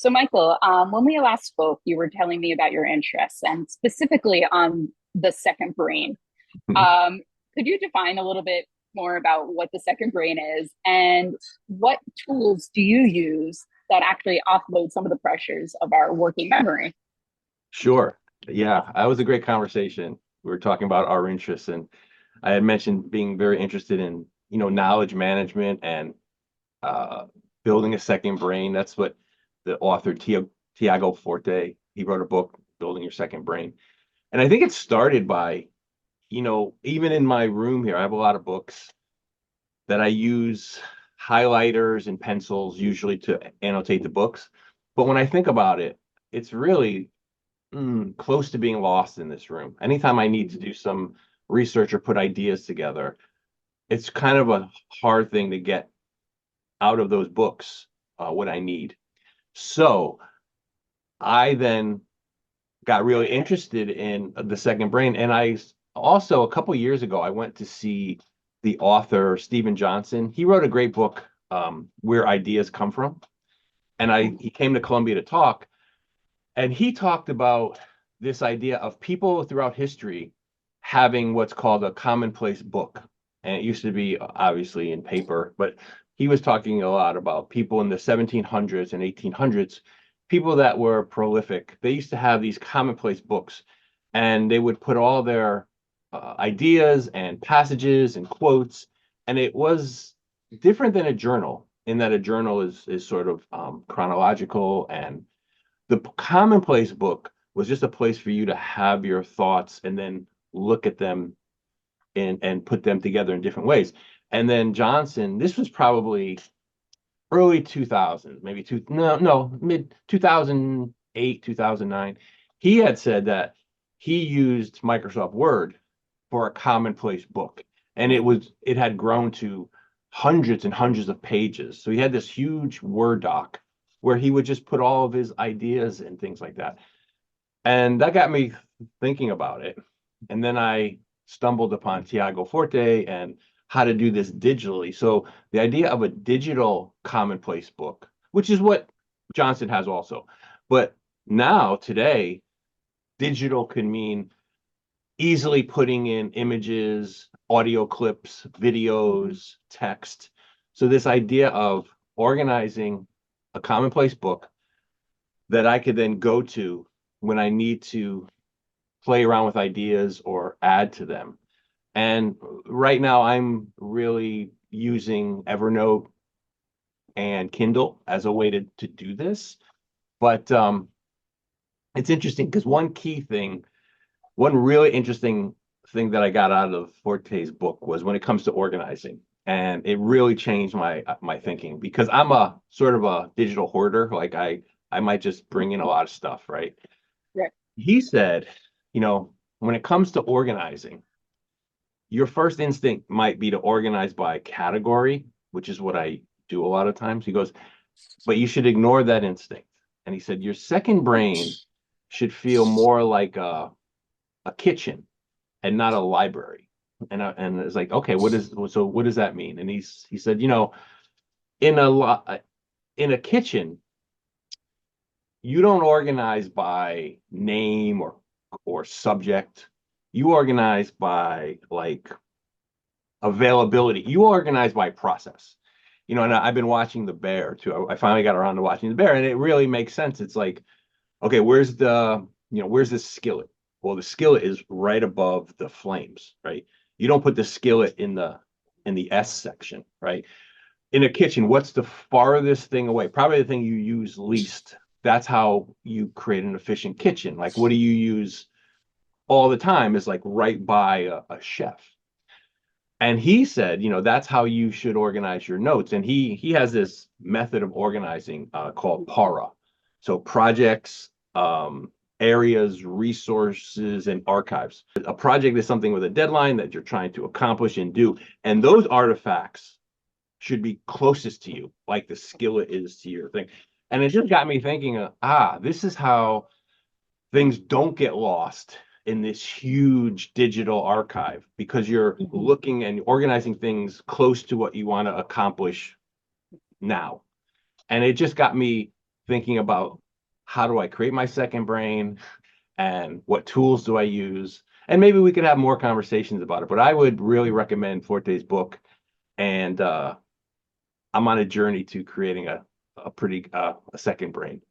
So, Michael, when we last spoke, you were telling me about your interests and specifically on the second brain. Mhm. Um, could you define a little bit more about what the second brain is and what tools do you use that actually offload some of the pressures of our working memory? Sure. Yeah, that was a great conversation. We were talking about our interests, and I had mentioned being very interested in, knowledge management and uh, building a second brain. That's what the author Tiago Forte, he wrote a book, Building Your Second Brain. And I think it started by, even in my room here, I have a lot of books that I use highlighters and pencils usually to annotate the books. But when I think about it, it's really close to being lost in this room. Anytime I need to do some research or put ideas together, it's kind of a hard thing to get out of those books what I need. So I then got really interested in the second brain. And I also, a couple years ago, I went to see the author, Stephen Johnson. He wrote a great book, Where Ideas Come From. And he came to Columbia to talk. And he talked about this idea of people throughout history having what's called a commonplace book. And it used to be obviously in paper, but he was talking a lot about people in the 1700s and 1800s, people that were prolific. They used to have these commonplace books, and they would put all their ideas and passages and quotes. And it was different than a journal in that a journal is sort of chronological, and the commonplace book was just a place for you to have your thoughts and then look at them and put them together in different ways. And then Johnson, this was probably early 2000s, maybe mid 2008, 2009. He had said that he used Microsoft Word for a commonplace book, and it had grown to hundreds and hundreds of pages. So he had this huge Word doc where he would just put all of his ideas and things like that. And that got me thinking about it. And then I stumbled upon Tiago Forte and how to do this digitally. So the idea of a digital commonplace book, which is what Johnson has also. But now, today, digital can mean easily putting in images, audio clips, videos, text. So this idea of organizing a commonplace book that I could then go to when I need to play around with ideas or add to them. And right now I'm really using Evernote and Kindle as a way to do this. But it's interesting because one really interesting thing that I got out of Forte's book was when it comes to organizing. And it really changed my thinking because I'm a sort of a digital hoarder. Like I might just bring in a lot of stuff, right? Right. He said, when it comes to organizing, your first instinct might be to organize by category, which is what I do a lot of times. He goes, but you should ignore that instinct. And he said, your second brain should feel more like a kitchen and not a library. And it's like, okay, what does that mean? And he said, in in a kitchen, you don't organize by name or subject. You organize by like availability. You organize by process. And I've been watching The Bear too. I finally got around to watching The Bear, and it really makes sense. It's like, okay, where's the skillet? Well, the skillet is right above the flames, right? You don't put the skillet in the S section, right? In a kitchen, what's the farthest thing away? Probably the thing you use least. That's how you create an efficient kitchen. Like, what do you use all the time is like right by a chef. And he said, that's how you should organize your notes. And he has this method of organizing called para. So projects, areas, resources, and archives. A project is something with a deadline that you're trying to accomplish and do. And those artifacts should be closest to you, like the skillet is to your thing. And it just got me thinking, this is how things don't get lost in this huge digital archive because you're Mhm. looking and organizing things close to what you want to accomplish now. And it just got me thinking about how do I create my second brain and what tools do I use? And maybe we could have more conversations about it, but I would really recommend Forte's book. And I'm on a journey to creating a pretty a second brain.